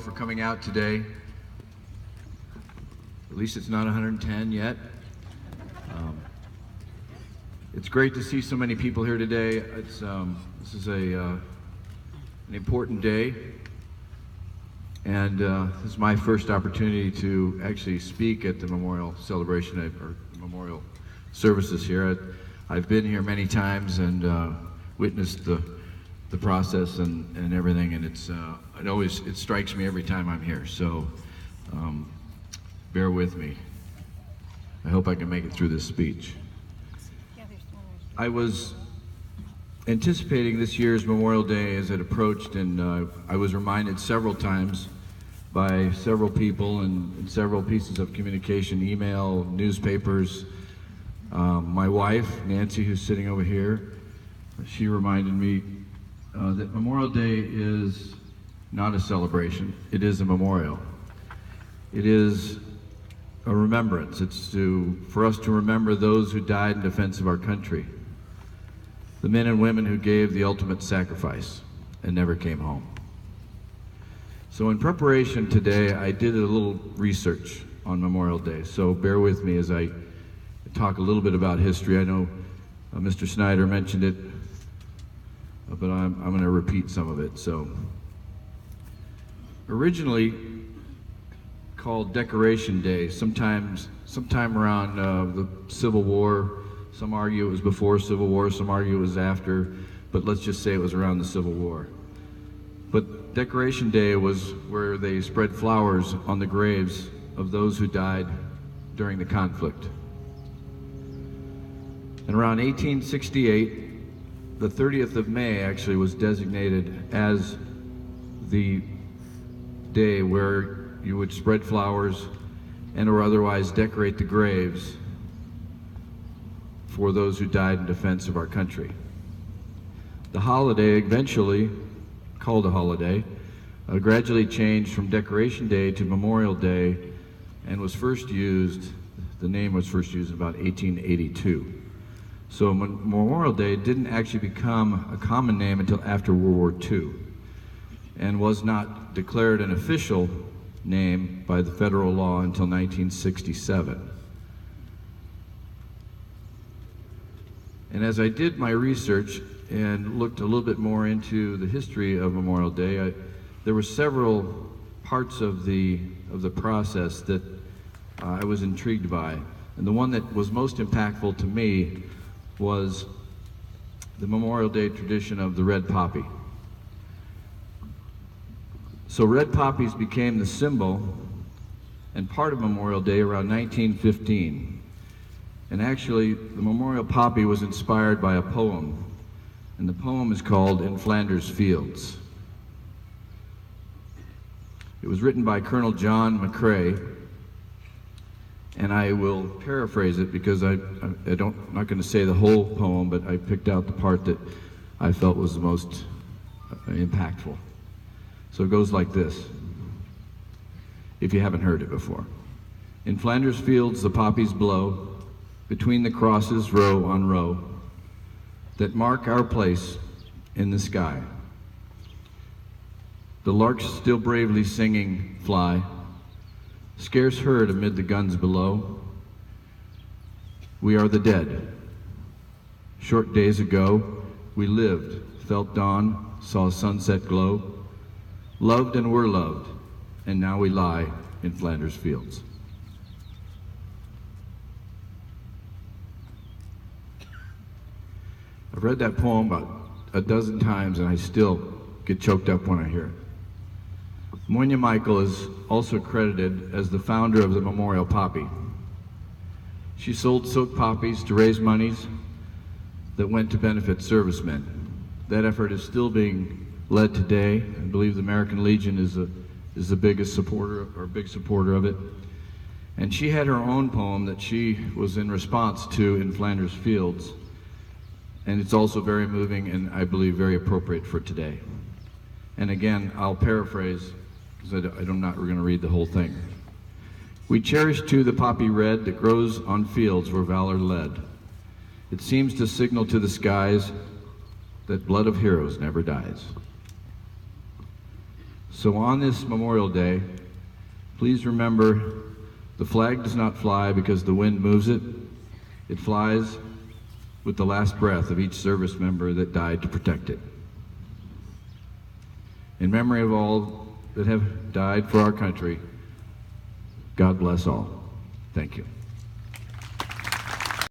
for coming out today. At least it's not 110 yet. It's great to see so many people here today. This is an important day, and this is my first opportunity to actually speak at the memorial celebration or memorial services here. I've been here many times and witnessed the process and everything, and it strikes me every time I'm here. So bear with me. I hope I can make it through this speech. I was anticipating this year's Memorial Day as it approached, and I was reminded several times by several people and several pieces of communication, email, newspapers. My wife, Nancy, who's sitting over here, she reminded me that Memorial Day is not a celebration, it is a memorial. It is a remembrance. It's for us to remember those who died in defense of our country, the men and women who gave the ultimate sacrifice and never came home. So in preparation today, I did a little research on Memorial Day, so bear with me as I talk a little bit about history. I know Mr. Snyder mentioned it, but I'm going to repeat some of it. So, originally called Decoration Day, sometime around the Civil War. Some argue it was before Civil War, some argue it was after, but let's just say it was around the Civil War. But Decoration Day was where they spread flowers on the graves of those who died during the conflict. And around 1868, the 30th of May actually was designated as the day where you would spread flowers and or otherwise decorate the graves for those who died in defense of our country. The holiday, eventually called a holiday, gradually changed from Decoration Day to Memorial Day, and the name was first used in about 1882. So Memorial Day didn't actually become a common name until after World War II, and was not declared an official name by the federal law until 1967. And as I did my research and looked a little bit more into the history of Memorial Day, there were several parts of the process that I was intrigued by. And the one that was most impactful to me was the Memorial Day tradition of the red poppy. So red poppies became the symbol and part of Memorial Day around 1915. And actually, the Memorial Poppy was inspired by a poem, and the poem is called In Flanders Fields. It was written by Colonel John McCrae, and I will paraphrase it because I'm not going to say the whole poem, but I picked out the part that I felt was the most impactful. So it goes like this, if you haven't heard it before. In Flanders fields the poppies blow, between the crosses row on row, that mark our place in the sky. The larks still bravely singing fly, scarce heard amid the guns below. We are the dead. Short days ago, we lived, felt dawn, saw sunset glow, loved and were loved, and now we lie in Flanders fields. I've read that poem about a dozen times and I still get choked up when I hear it. Monia Michael is also credited as the founder of the Memorial Poppy. She sold soaked poppies to raise monies that went to benefit servicemen. That effort is still being led today. I believe the American Legion is the biggest supporter, or big supporter of it. And she had her own poem that she was in response to in Flanders Fields. And it's also very moving and I believe very appropriate for today. And again, I'll paraphrase because I'm not going to read the whole thing. We cherish too the poppy red that grows on fields where valor led. It seems to signal to the skies that blood of heroes never dies. So on this Memorial Day, please remember the flag does not fly because the wind moves it. It flies with the last breath of each service member that died to protect it. In memory of all that have died for our country, God bless all. Thank you.